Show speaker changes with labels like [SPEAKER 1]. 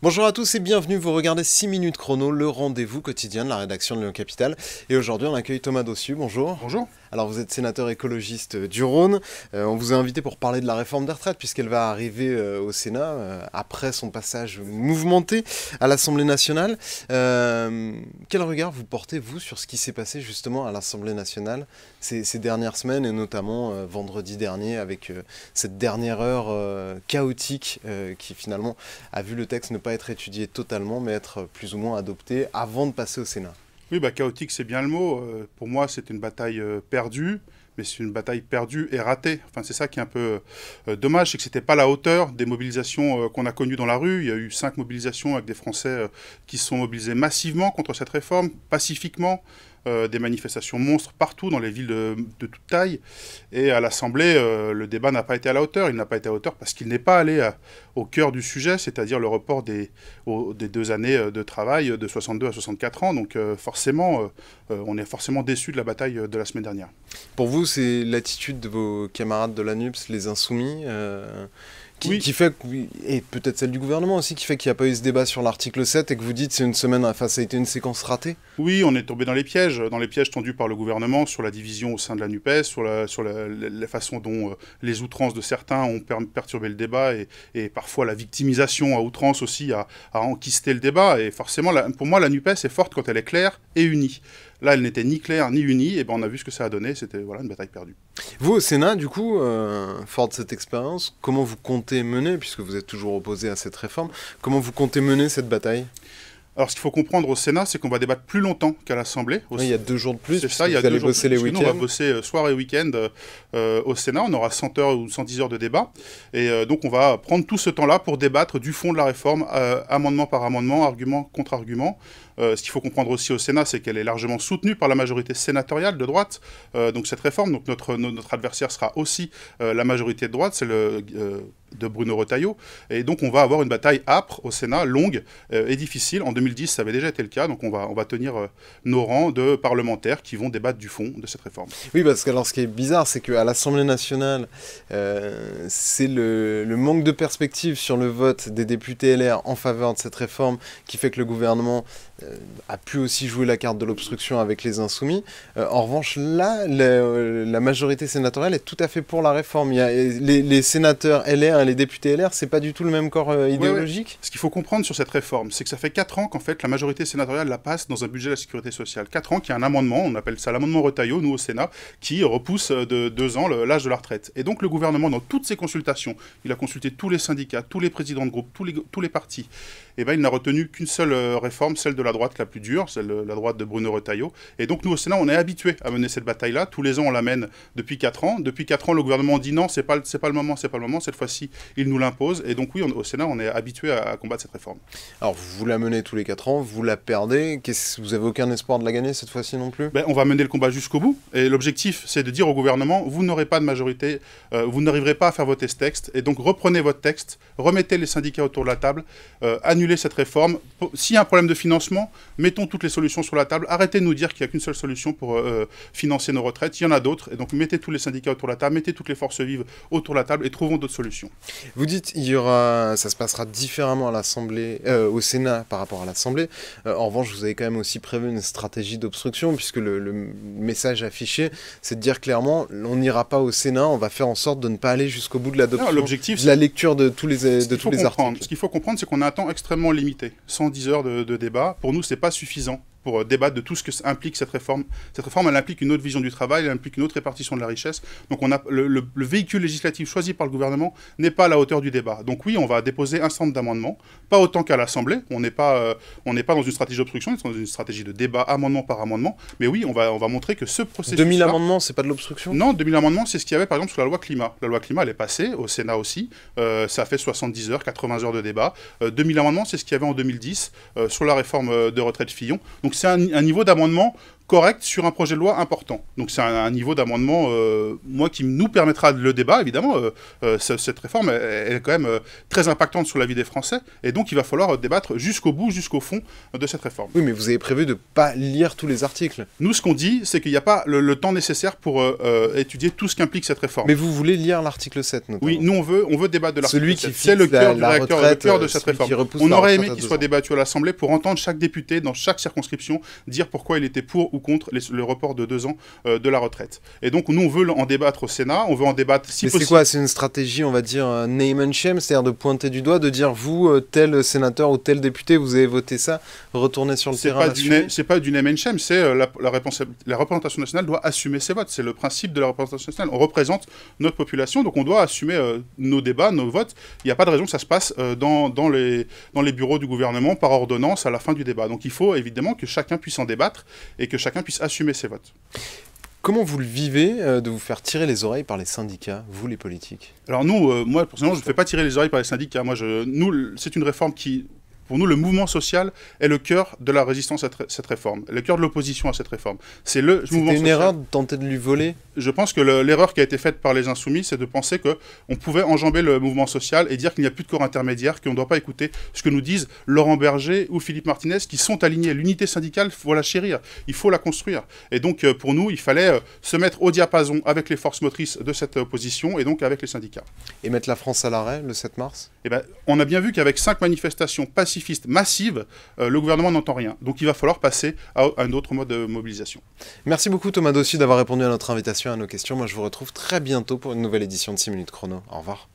[SPEAKER 1] Bonjour à tous et bienvenue, vous regardez 6 minutes chrono, le rendez-vous quotidien de la rédaction de Lyon Capital. Et aujourd'hui on accueille Thomas Dossus, bonjour.
[SPEAKER 2] Bonjour.
[SPEAKER 1] Alors vous êtes sénateur écologiste du Rhône, on vous a invité pour parler de la réforme des retraites puisqu'elle va arriver au Sénat après son passage mouvementé à l'Assemblée nationale. Quel regard vous portez vous sur ce qui s'est passé justement à l'Assemblée nationale ces dernières semaines et notamment vendredi dernier avec cette dernière heure chaotique qui finalement a vu le texte ne pas être étudié totalement mais être plus ou moins adopté avant de passer au Sénat?
[SPEAKER 2] Oui, chaotique, c'est bien le mot. Pour moi, c'est une bataille perdue, mais c'est une bataille perdue et ratée. Enfin, c'est ça qui est un peu dommage, c'est que c'était pas à la hauteur des mobilisations qu'on a connues dans la rue. Il y a eu 5 mobilisations avec des Français qui se sont mobilisés massivement contre cette réforme, pacifiquement. Des manifestations monstres partout dans les villes de toute taille. Et à l'Assemblée, le débat n'a pas été à la hauteur. Il n'a pas été à la hauteur parce qu'il n'est pas allé au cœur du sujet, c'est-à-dire le report des 2 années de travail de 62 à 64 ans. Donc forcément, on est forcément déçu de la bataille de la semaine dernière.
[SPEAKER 1] Pour vous, c'est l'attitude de vos camarades de la NUPES, les Insoumis,
[SPEAKER 2] Oui.
[SPEAKER 1] qui fait, et peut-être celle du gouvernement aussi, qui fait qu'il n'y a pas eu ce débat sur l'article 7 et que vous dites c'est une semaine, enfin ça a été une séquence ratée?
[SPEAKER 2] Oui, on est tombé dans les pièges tendus par le gouvernement sur la division au sein de la NUPES, sur la façon dont les outrances de certains ont perturbé le débat et parfois la victimisation à outrance aussi a enquisté le débat. Et forcément, pour moi, la NUPES est forte quand elle est claire et unie. Là, elle n'était ni claire ni unie, et on a vu ce que ça a donné, c'était une bataille perdue.
[SPEAKER 1] Vous, au Sénat, du coup, fort de cette expérience, comment vous comptez mener, puisque vous êtes toujours opposé à cette réforme, comment vous comptez mener cette bataille?
[SPEAKER 2] Alors, ce qu'il faut comprendre au Sénat, c'est qu'on va débattre plus longtemps qu'à l'Assemblée.
[SPEAKER 1] Oui, il y a 2 jours de plus,
[SPEAKER 2] c'est ça, il y a
[SPEAKER 1] vous allez
[SPEAKER 2] 2 jours
[SPEAKER 1] bosser
[SPEAKER 2] de
[SPEAKER 1] les
[SPEAKER 2] plus. Nous, on va
[SPEAKER 1] week-ends.
[SPEAKER 2] bosser soir et week-end au Sénat. On aura 100 heures ou 110 heures de débat. Et donc, on va prendre tout ce temps-là pour débattre du fond de la réforme, amendement par amendement, argument contre argument. Ce qu'il faut comprendre aussi au Sénat, c'est qu'elle est largement soutenue par la majorité sénatoriale de droite. Donc, cette réforme, donc notre adversaire sera aussi la majorité de droite, c'est de Bruno Retailleau. Et donc, on va avoir une bataille âpre au Sénat, longue et difficile. En 2010, ça avait déjà été le cas. Donc, on va tenir nos rangs de parlementaires qui vont débattre du fond de cette réforme.
[SPEAKER 1] Oui, parce que alors, ce qui est bizarre, c'est qu'à l'Assemblée nationale, c'est le manque de perspective sur le vote des députés LR en faveur de cette réforme qui fait que le gouvernement a pu aussi jouer la carte de l'obstruction avec les Insoumis. En revanche, là, la majorité sénatoriale est tout à fait pour la réforme. Il y a les sénateurs LR et les députés LR, c'est pas du tout le même corps idéologique.
[SPEAKER 2] Ouais. Ce qu'il faut comprendre sur cette réforme, c'est que ça fait 4 ans qu'en fait la majorité sénatoriale la passe dans un budget de la sécurité sociale. 4 ans qu'il y a un amendement, on appelle ça l'amendement Retailleau, nous au Sénat, qui repousse de 2 ans l'âge de la retraite. Et donc le gouvernement, dans toutes ses consultations, il a consulté tous les syndicats, tous les présidents de groupe, tous les partis. Et il n'a retenu qu'une seule réforme, celle de la droite la plus dure, celle de la droite de Bruno Retailleau. Et donc nous au Sénat, on est habitués à mener cette bataille-là. Tous les ans, on la mène depuis 4 ans. Depuis 4 ans, le gouvernement dit non, c'est pas le moment. Cette fois-ci, il nous l'impose. Et donc oui, au Sénat, on est habitués à combattre cette réforme.
[SPEAKER 1] Alors vous la menez tous les 4 ans, vous la perdez. Vous avez aucun espoir de la gagner cette fois-ci non plus?
[SPEAKER 2] On va mener le combat jusqu'au bout. Et l'objectif, c'est de dire au gouvernement, vous n'aurez pas de majorité, vous n'arriverez pas à faire voter ce texte. Et donc reprenez votre texte, remettez les syndicats autour de la table, annulez cette réforme. S'il y a un problème de financement, mettons toutes les solutions sur la table. Arrêtez de nous dire qu'il n'y a qu'une seule solution pour financer nos retraites. Il y en a d'autres. Et donc mettez tous les syndicats autour de la table, mettez toutes les forces vives autour de la table et trouvons d'autres solutions.
[SPEAKER 1] Vous dites ça se passera différemment à l'Assemblée, au Sénat par rapport à l'Assemblée. En revanche, vous avez quand même aussi prévu une stratégie d'obstruction puisque le message affiché, c'est de dire clairement, on n'ira pas au Sénat, on va faire en sorte de ne pas aller jusqu'au bout de l'adoption, de la lecture de tous les articles.
[SPEAKER 2] Ce qu'il faut comprendre, c'est qu'on a un temps extrêmement limité. 110 heures de débat, pour nous, c'est pas suffisant pour débattre de tout ce que implique cette réforme. Cette réforme, elle implique une autre vision du travail, elle implique une autre répartition de la richesse. Donc on a le véhicule législatif choisi par le gouvernement n'est pas à la hauteur du débat. Donc oui, on va déposer un certain nombre d'amendements, pas autant qu'à l'Assemblée. On n'est pas dans une stratégie d'obstruction, on est dans une stratégie de débat amendement par amendement. Mais oui, on va montrer que ce processus.
[SPEAKER 1] 2000 amendements, c'est pas de l'obstruction?
[SPEAKER 2] Non, 2000 amendements, c'est ce qu'il y avait par exemple sur la loi climat. La loi climat, elle est passée au Sénat aussi. Ça a fait 70 heures, 80 heures de débat. 2000 amendements, c'est ce qu'il y avait en 2010 sur la réforme de retraite Fillon. Donc c'est un niveau d'amendement correct sur un projet de loi important. Donc c'est un niveau d'amendement, moi, qui nous permettra le débat, évidemment. Cette réforme, elle est quand même très impactante sur la vie des Français, et donc il va falloir débattre jusqu'au bout, jusqu'au fond de cette réforme.
[SPEAKER 1] Oui, mais vous avez prévu de ne pas lire tous les articles.
[SPEAKER 2] Nous, ce qu'on dit, c'est qu'il n'y a pas le temps nécessaire pour étudier tout ce qu'implique cette réforme.
[SPEAKER 1] Mais vous voulez lire l'article 7, notamment.
[SPEAKER 2] Oui, nous, on veut débattre de l'article 7. C'est le cœur de cette réforme. On aurait aimé qu'il soit débattu à l'Assemblée pour entendre chaque député, dans chaque circonscription, dire pourquoi il était pour ou contre le report de 2 ans de la retraite. Et donc, nous, on veut en débattre au Sénat, on veut en débattre si possible.
[SPEAKER 1] Mais c'est quoi? C'est une stratégie, on va dire, name and shame, c'est-à-dire de pointer du doigt, de dire, vous, tel sénateur ou tel député, vous avez voté ça, retournez sur le terrain.
[SPEAKER 2] C'est pas du name and shame, c'est la représentation nationale doit assumer ses votes. C'est le principe de la représentation nationale. On représente notre population, donc on doit assumer nos débats, nos votes. Il n'y a pas de raison que ça se passe dans les bureaux du gouvernement par ordonnance à la fin du débat. Donc il faut évidemment que chacun puisse en débattre et que chacun puisse assumer ses votes.
[SPEAKER 1] Comment vous le vivez de vous faire tirer les oreilles par les syndicats, vous les politiques?
[SPEAKER 2] Alors nous, moi personnellement, je ne fais pas tirer les oreilles par les syndicats. C'est une réforme qui... Pour nous, le mouvement social est le cœur de la résistance à cette réforme, le cœur de l'opposition à cette réforme. C'est le mouvement social.
[SPEAKER 1] C'était une erreur de tenter de lui voler?
[SPEAKER 2] Je pense que l'erreur qui a été faite par les Insoumis, c'est de penser qu'on pouvait enjamber le mouvement social et dire qu'il n'y a plus de corps intermédiaire, qu'on ne doit pas écouter ce que nous disent Laurent Berger ou Philippe Martinez, qui sont alignés. L'unité syndicale, il faut la chérir, il faut la construire. Et donc, pour nous, il fallait se mettre au diapason avec les forces motrices de cette opposition et donc avec les syndicats.
[SPEAKER 1] Et mettre la France à l'arrêt le 7 mars?
[SPEAKER 2] Eh ben, on a bien vu qu'avec 5 manifestations pacifistes massives, le gouvernement n'entend rien. Donc il va falloir passer à un autre mode de mobilisation.
[SPEAKER 1] Merci beaucoup Thomas Dossus d'avoir répondu à notre invitation et à nos questions. Moi je vous retrouve très bientôt pour une nouvelle édition de 6 minutes chrono. Au revoir.